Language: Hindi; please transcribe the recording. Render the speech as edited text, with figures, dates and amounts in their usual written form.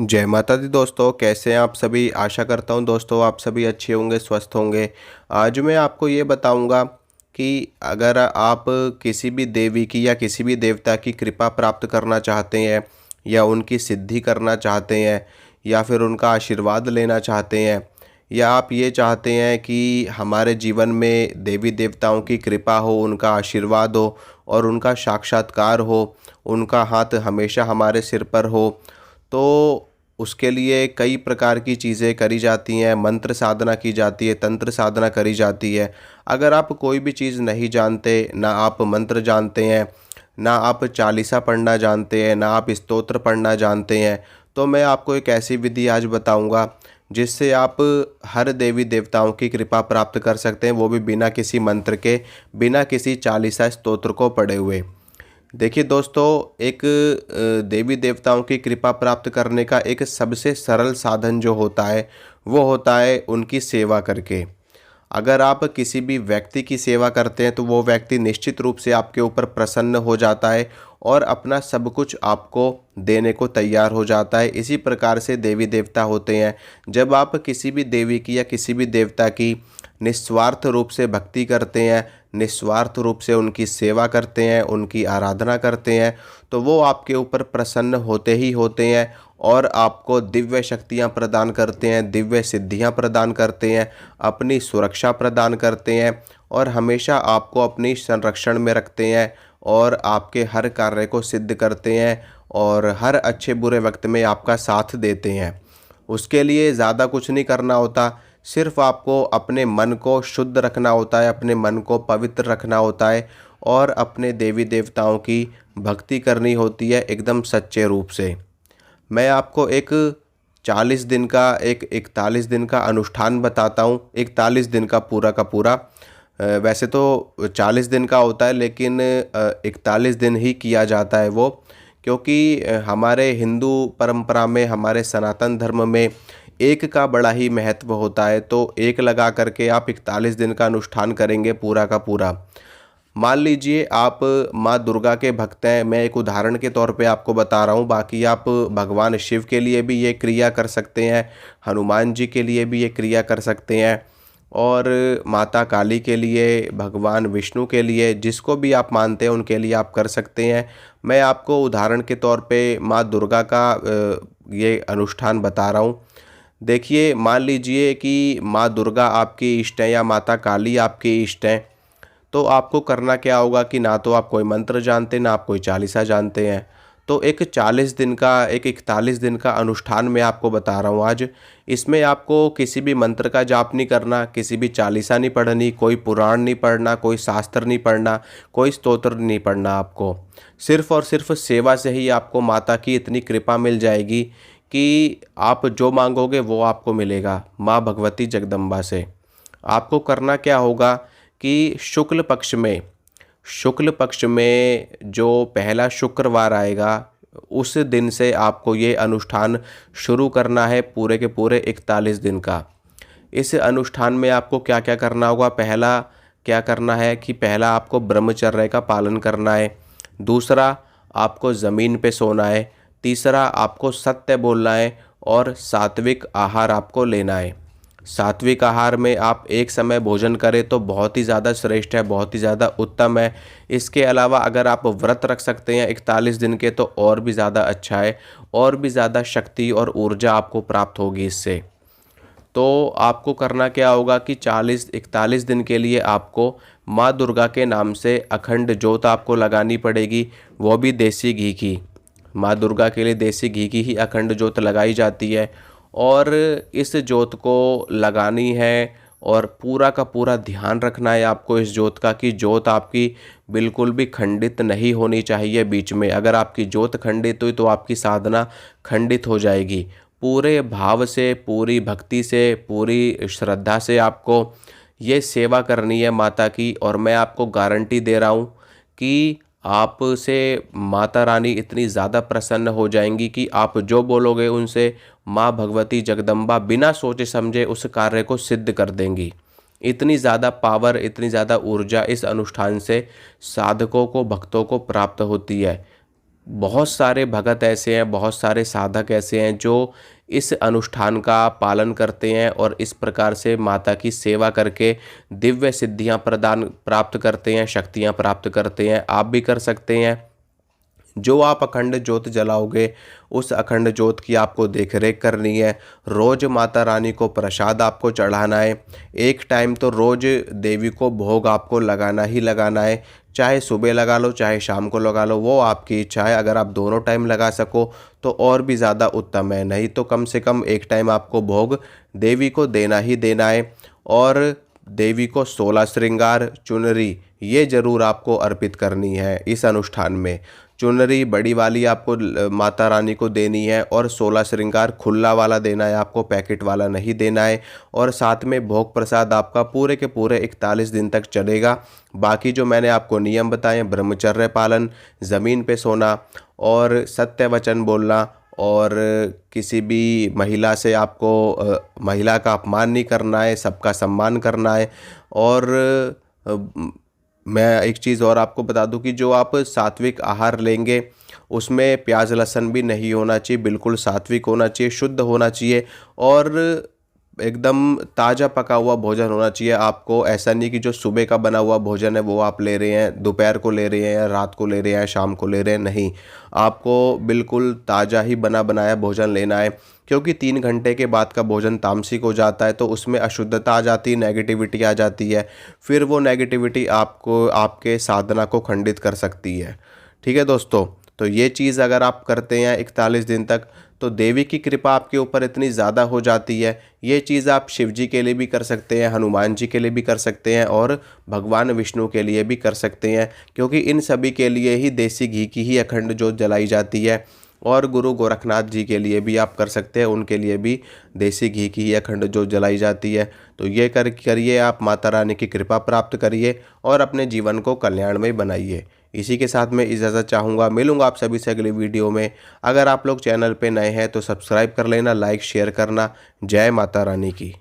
जय माता दी दोस्तों, कैसे हैं आप सभी। आशा करता हूं दोस्तों आप सभी अच्छे होंगे, स्वस्थ होंगे। आज मैं आपको ये बताऊंगा कि अगर आप किसी भी देवी की या किसी भी देवता की कृपा प्राप्त करना चाहते हैं या उनकी सिद्धि करना चाहते हैं या फिर उनका आशीर्वाद लेना चाहते हैं या आप ये चाहते हैं कि हमारे जीवन में देवी देवताओं की कृपा हो, उनका आशीर्वाद हो और उनका साक्षात्कार हो, उनका हाथ हमेशा हमारे सिर पर हो, तो उसके लिए कई प्रकार की चीज़ें करी जाती हैं। मंत्र साधना की जाती है, तंत्र साधना करी जाती है। अगर आप कोई भी चीज़ नहीं जानते, ना आप मंत्र जानते हैं, ना आप चालीसा पढ़ना जानते हैं, ना आप स्तोत्र पढ़ना जानते हैं, तो मैं आपको एक ऐसी विधि आज बताऊंगा जिससे आप हर देवी देवताओं की कृपा प्राप्त कर सकते हैं, वो भी बिना किसी मंत्र के, बिना किसी चालीसा स्तोत्र को पढ़े हुए। देखिए दोस्तों, एक देवी देवताओं की कृपा प्राप्त करने का एक सबसे सरल साधन जो होता है वो होता है उनकी सेवा करके। अगर आप किसी भी व्यक्ति की सेवा करते हैं तो वो व्यक्ति निश्चित रूप से आपके ऊपर प्रसन्न हो जाता है और अपना सब कुछ आपको देने को तैयार हो जाता है। इसी प्रकार से देवी देवता होते हैं। जब आप किसी भी देवी की या किसी भी देवता की निस्वार्थ रूप से भक्ति करते हैं, निस्वार्थ रूप से उनकी सेवा करते हैं, उनकी आराधना करते हैं, तो वो आपके ऊपर प्रसन्न होते ही होते हैं और आपको दिव्य शक्तियाँ प्रदान करते हैं, दिव्य सिद्धियाँ प्रदान करते हैं, अपनी सुरक्षा प्रदान करते हैं और हमेशा आपको अपनी संरक्षण में रखते हैं और आपके हर कार्य को सिद्ध करते हैं और हर अच्छे बुरे वक्त में आपका साथ देते हैं। उसके लिए ज़्यादा कुछ नहीं करना होता, सिर्फ आपको अपने मन को शुद्ध रखना होता है, अपने मन को पवित्र रखना होता है और अपने देवी देवताओं की भक्ति करनी होती है एकदम सच्चे रूप से। मैं आपको एक 40 दिन का, एक 41 दिन का अनुष्ठान बताता हूँ। 41 दिन का पूरा वैसे तो 40 दिन का होता है लेकिन 41 दिन ही किया जाता है वो, क्योंकि हमारे हिंदू परंपरा में, हमारे सनातन धर्म में एक का बड़ा ही महत्व होता है। तो एक लगा करके आप 41 दिन का अनुष्ठान करेंगे पूरा का पूरा। मान लीजिए आप माँ दुर्गा के भक्त हैं, मैं एक उदाहरण के तौर पे आपको बता रहा हूँ, बाकी आप भगवान शिव के लिए भी ये क्रिया कर सकते हैं, हनुमान जी के लिए भी ये क्रिया कर सकते हैं और माता काली के लिए, भगवान विष्णु के लिए, जिसको भी आप मानते हैं उनके लिए आप कर सकते हैं। मैं आपको उदाहरण के तौर पे माँ दुर्गा का ये अनुष्ठान बता रहा हूँ। देखिए, मान लीजिए कि माँ दुर्गा आपकी इष्ट हैं या माता काली आपकी इष्ट हैं, तो आपको करना क्या होगा कि ना तो आप कोई मंत्र जानते, ना आप कोई चालीसा जानते हैं। तो एक 40 दिन का, एक 41 दिन का अनुष्ठान मैं आपको बता रहा हूँ आज। इसमें आपको किसी भी मंत्र का जाप नहीं करना, किसी भी चालीसा नहीं पढ़नी, कोई पुराण नहीं पढ़ना, कोई शास्त्र नहीं पढ़ना, कोई स्तोत्र नहीं पढ़ना। आपको सिर्फ और सिर्फ सेवा से ही आपको माता की इतनी कृपा मिल जाएगी कि आप जो मांगोगे वो आपको मिलेगा, माँ भगवती जगदम्बा से। आपको करना क्या होगा कि शुक्ल पक्ष में जो पहला शुक्रवार आएगा उस दिन से आपको ये अनुष्ठान शुरू करना है, पूरे के पूरे 41 दिन का। इस अनुष्ठान में आपको क्या क्या करना होगा। पहला क्या करना है कि पहला आपको ब्रह्मचर्य का पालन करना है। दूसरा, आपको ज़मीन पे सोना है। तीसरा, आपको सत्य बोलना है और सात्विक आहार आपको लेना है। सात्विक आहार में आप एक समय भोजन करें तो बहुत ही ज़्यादा श्रेष्ठ है, बहुत ही ज़्यादा उत्तम है। इसके अलावा अगर आप व्रत रख सकते हैं 41 दिन के तो और भी ज़्यादा अच्छा है, और भी ज़्यादा शक्ति और ऊर्जा आपको प्राप्त होगी इससे। तो आपको करना क्या होगा कि 41 दिन के लिए आपको माँ दुर्गा के नाम से अखंड ज्योत आपको लगानी पड़ेगी, वो भी देसी घी की। माँ दुर्गा के लिए देसी घी की ही अखंड ज्योत लगाई जाती है और इस ज्योत को लगानी है और पूरा का पूरा ध्यान रखना है आपको इस ज्योत का कि ज्योत आपकी बिल्कुल भी खंडित नहीं होनी चाहिए बीच में। अगर आपकी ज्योत खंडित हुई तो आपकी साधना खंडित हो जाएगी। पूरे भाव से, पूरी भक्ति से, पूरी श्रद्धा से आपको ये सेवा करनी है माता की। और मैं आपको गारंटी दे रहा हूँ कि आपसे माता रानी इतनी ज़्यादा प्रसन्न हो जाएंगी कि आप जो बोलोगे उनसे माँ भगवती जगदम्बा बिना सोचे समझे उस कार्य को सिद्ध कर देंगी। इतनी ज़्यादा पावर, इतनी ज़्यादा ऊर्जा इस अनुष्ठान से साधकों को, भक्तों को प्राप्त होती है। बहुत सारे भगत ऐसे हैं, बहुत सारे साधक ऐसे हैं जो इस अनुष्ठान का पालन करते हैं और इस प्रकार से माता की सेवा करके दिव्य सिद्धियां प्रदान प्राप्त करते हैं, शक्तियां प्राप्त करते हैं। आप भी कर सकते हैं। जो आप अखंड ज्योत जलाओगे, उस अखंड ज्योत की आपको देख रेख करनी है। रोज माता रानी को प्रसाद आपको चढ़ाना है। एक टाइम तो रोज देवी को भोग आपको लगाना ही लगाना है। चाहे सुबह लगा लो, चाहे शाम को लगा लो, वो आपकी इच्छा है। अगर आप दोनों टाइम लगा सको तो और भी ज़्यादा उत्तम है, नहीं तो कम से कम एक टाइम आपको भोग देवी को देना ही देना है। और देवी को 16 श्रृंगार चुनरी ये जरूर आपको अर्पित करनी है इस अनुष्ठान में। चुनरी बड़ी वाली आपको माता रानी को देनी है और 16 श्रृंगार खुला वाला देना है आपको, पैकेट वाला नहीं देना है। और साथ में भोग प्रसाद आपका पूरे के पूरे 41 दिन तक चलेगा। बाकी जो मैंने आपको नियम बताए, ब्रह्मचर्य पालन, ज़मीन पे सोना और सत्य वचन बोलना, और किसी भी महिला से आपको महिला का अपमान नहीं करना है, सबका सम्मान करना है। और मैं एक चीज़ और आपको बता दूं कि जो आप सात्विक आहार लेंगे उसमें प्याज लहसुन भी नहीं होना चाहिए, बिल्कुल सात्विक होना चाहिए, शुद्ध होना चाहिए और एकदम ताज़ा पका हुआ भोजन होना चाहिए आपको। ऐसा नहीं कि जो सुबह का बना हुआ भोजन है वो आप ले रहे हैं, दोपहर को ले रहे हैं या रात को ले रहे हैं, शाम को ले रहे हैं, नहीं। आपको बिल्कुल ताज़ा ही बना बनाया भोजन लेना है, क्योंकि 3 घंटे के बाद का भोजन तामसिक हो जाता है तो उसमें अशुद्धता आ जाती है, नेगेटिविटी आ जाती है। फिर वो नेगेटिविटी आपको आपके साधना को खंडित कर सकती है। ठीक है दोस्तों, तो ये चीज़ अगर आप करते हैं 41 दिन तक तो देवी की कृपा आपके ऊपर इतनी ज़्यादा हो जाती है। ये चीज़ आप शिव जी के लिए भी कर सकते हैं, हनुमान जी के लिए भी कर सकते हैं और भगवान विष्णु के लिए भी कर सकते हैं, क्योंकि इन सभी के लिए ही देसी घी की ही अखंड ज्योत जलाई जाती है। और गुरु गोरखनाथ जी के लिए भी आप कर सकते हैं, उनके लिए भी देसी घी की ही अखंड ज्योत जलाई जाती है। तो ये करिए, आप माता रानी की कृपा प्राप्त करिए और अपने जीवन को कल्याणमय बनाइए। इसी के साथ मैं इजाज़त चाहूँगा, मिलूँगा आप सभी से अगले वीडियो में। अगर आप लोग चैनल पे नए हैं तो सब्सक्राइब कर लेना, लाइक शेयर करना। जय माता रानी की।